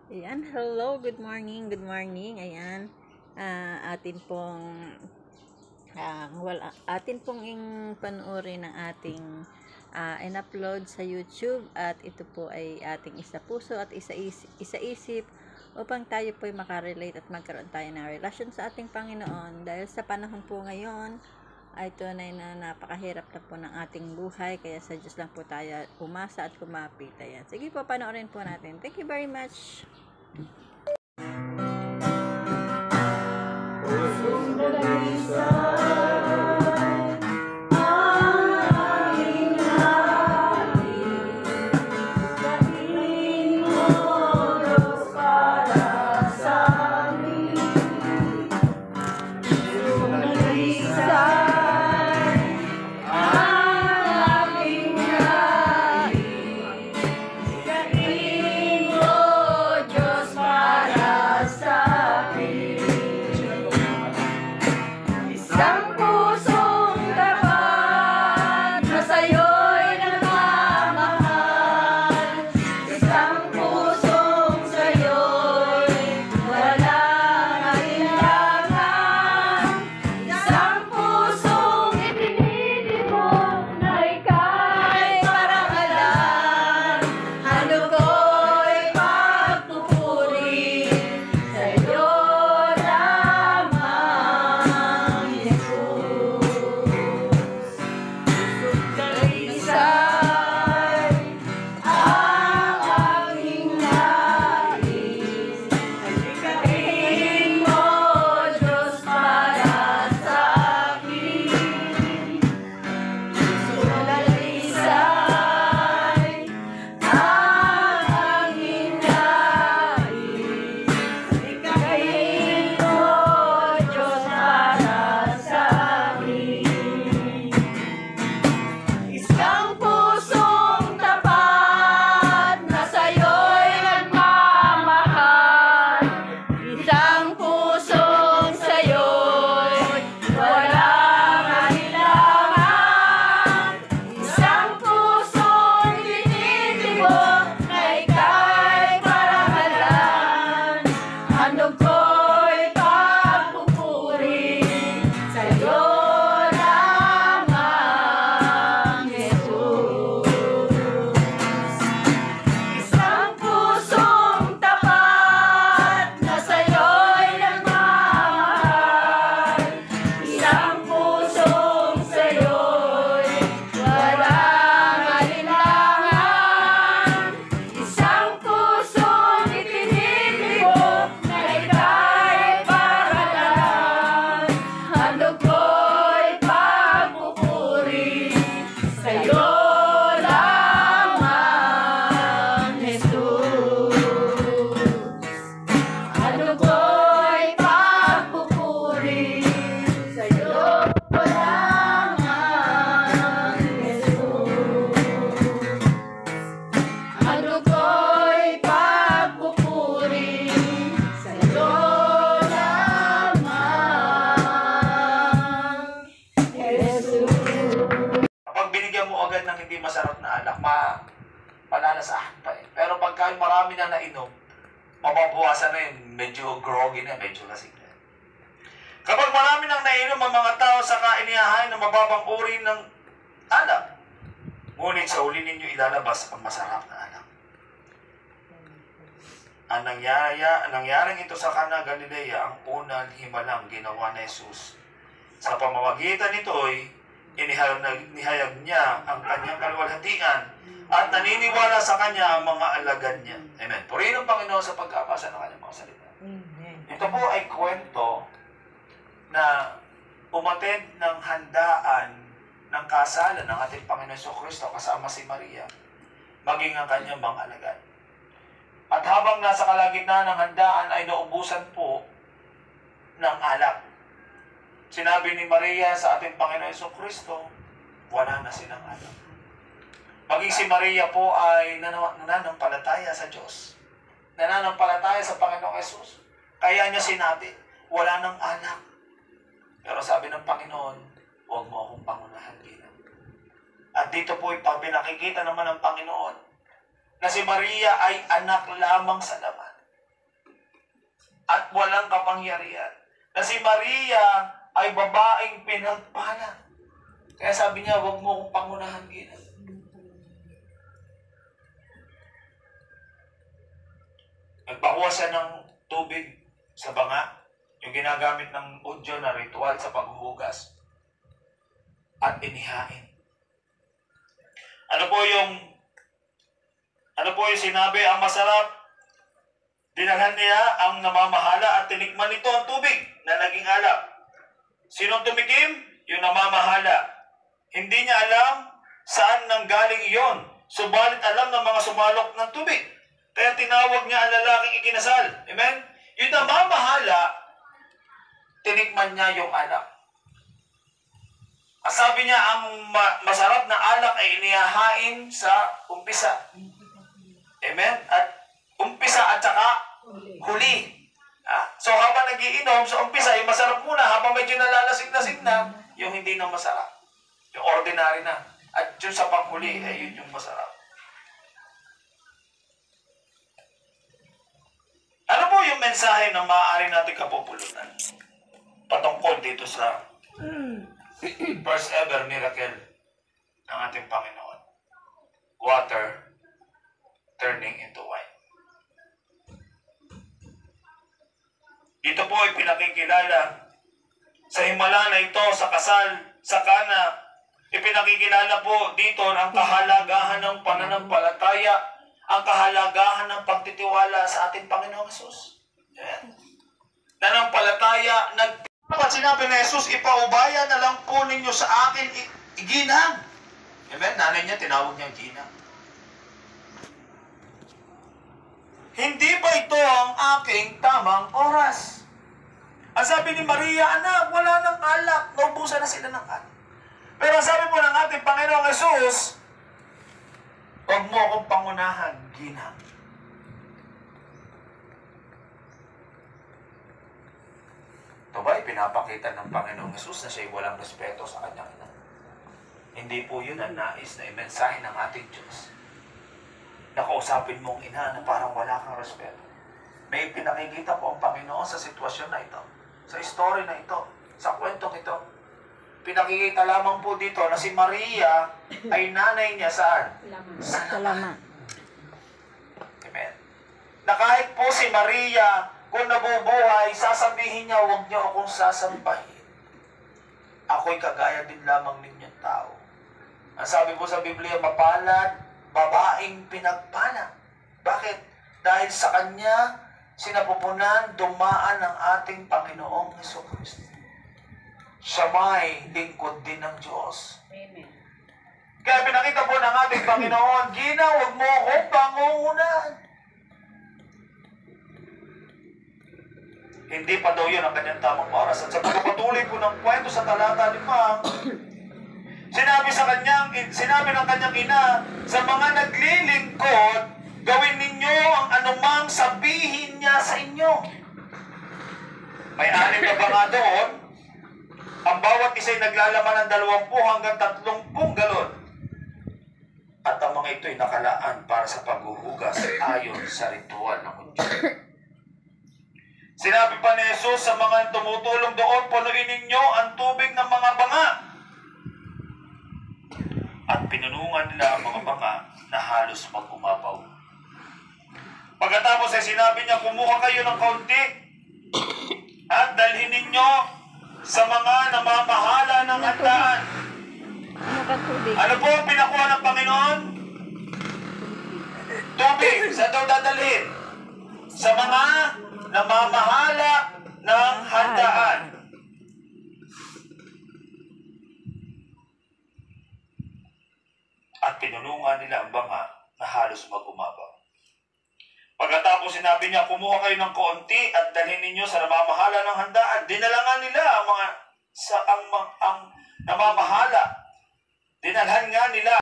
Ayan, hello, good morning, ayan, atin pong, atin pong panoorin ng ating, in-upload sa YouTube, at ito po ay ating isa puso at isa isip upang tayo po ay makarelate at magkaroon tayo ng relasyon sa ating Panginoon, dahil sa panahon po ngayon ay tunay na napakahirap na po ng ating buhay, kaya sa Diyos lang po tayo umasa at kumapit. Ayan, sige po, panoorin po natin. Thank you very much. Hindi masarap na alak, palalasahan pa eh. Pero pagka marami na nainom, mababawasan na yun, medyo groggy na, medyo lasing na. Kapag marami nang nainom ang mga tao sa kainihahay na mababang uri ng alak, ngunit sa uli ninyo ilalabas ang masarap na alak. Ang nangyaring ito sa Cana Galilea, ang unang himalang ginawa ni Jesus. Sa pamamagitan nito'y inihayag niya ang kanyang kaluwalhatian at naniniwala sa kanya ang mga alagad niya. Amen. Purihin ang Panginoon sa pagkabasa ng kanyang mga salita. Amen. Ito po ay kwento na umattend ng handaan ng kasalan ng ating Panginoon Jesucristo kasama si Maria, maging ang kanyang mga alagad. At habang nasa kalagitnaan ng handaan ay naubusan po ng alak. Sinabi ni Maria sa ating Panginoon Jesucristo, wala na silang alak. Maging si Maria po ay nananampalataya sa Diyos. Nananampalataya sa Panginoong Jesus. Kaya niya sinabi, wala nang alak. Pero sabi ng Panginoon, huwag mo akong pangunahan bilang. At dito po ipinakikita naman ng Panginoon na si Maria ay anak lamang sa laman. at walang kapangyarihan. Na si Maria ay babaeng pinagpala. Kaya sabi niya, huwag mo akong pangunahan, Ginang. Nagpakuha siya ng tubig sa banga, yung ginagamit ng Udyo na ritual sa paghuhugas, at inihain. Ano po yung sinabi? Ang masarap. Dinalhan niya ang namamahala at tinikman nito ang tubig na naging alak. Sinong tumikim? Yung namamahala. Hindi niya alam saan nanggaling iyon. Subalit alam ng mga sumalok ng tubig. Kaya tinawag niya ang lalaking ikinasal. Amen? Yung namamahala, tinikman niya yung alak. Sabi niya, ang masarap na alak ay inihahain sa umpisa. Amen? At umpisa at saka huli. So habang nagiinom, sa umpisa, yung masarap muna. Habang medyo nalalasig-lasig na, yung hindi na masarap. Yung ordinary na. At yung sa panghuli, yun yung masarap. Ano po yung mensahe na maaari natin kapupulutan? Patungkol dito sa first ever miracle ng ating Panginoon. Water turning into wine. Dito po ay pinakikilala sa himala na ito, sa kasal, sa Kana. Ipinakikilala po dito ang kahalagahan ng pananampalataya, ang kahalagahan ng pagtitiwala sa ating Panginoong Jesus. Ayan. Nanampalataya, At sinabi ni Jesus, ipaubaya na lang po ninyo sa akin, Ginang. Amen? Nanay niya, tinawag niya Ginang. Hindi ba ito ang aking tamang oras? Ang sabi ni Maria, anak, wala nang alak. Naubusan na sila ng alak. Pero sabi po ng ating Panginoong Jesus, huwag mo akong pangunahan, Ginang. Ito ba, pinapakita ng Panginoong Jesus na siya'y walang respeto sa kanyang ina? Hindi po yun ang nais na imensahe ng ating Diyos. Nakausapin mong ina na parang wala kang respeto. May pinakikita po ang Panginoon sa sitwasyon na ito, sa story na ito, sa kwentong ito. Pinakikita lamang po dito na si Maria ay nanay niya saan? Sa Lama. Amen. Na kahit po si Maria, kung nabubuhay, sasabihin niya, huwag niyo akong sasambahin. Ako'y kagaya din lamang ninyong tao. Ang sabi po sa Biblia, mapalad, babaeng pinagpala. Bakit? Dahil sa kanya, sinapupunan, dumaan ang ating Panginoong Jesucristo. Siya may lingkod din ng Diyos. Amen. Kaya pinakita po ng ating Panginoon, Gina, huwag mo akong pangungunahan. Hindi pa daw yun ang kanyang tamang oras. At sa pagpapatuloy po ng kwento sa talata 5, sinabi ng kanyang ina, sa mga naglilingkod, gawin ninyo ang anumang sabihin niya sa inyo. May 6 na ba nga doon? Ang bawat isa'y naglalaman ng 20 hanggang 30 galon. At ang mga ito'y nakalaan para sa paghuhugas ayon sa ritual ng Hudyo. Sinabi pa ni Jesus sa mga tumutulong doon, punuin ninyo ang tubig ng mga banga. At pinunungan nila ang mga banga na halos mag-umapaw. Pagkatapos ay sinabi niya, kumuha kayo ng kaunti at dalhin ninyo sa mga namamahala ng handaan. Ano po ang pinakuha ng Panginoon? Tubig. Saan daw dadalhin? Sa mga namamahala ng handaan. At pinulungan nila ang banga na halos mag-umapaw. Pagkatapos sinabi niya, kumuha kayo ng kaunti at dalhin ninyo sa namamahala ng handaan. Dinalangan nila ang namamahala. Dinalhan nga nila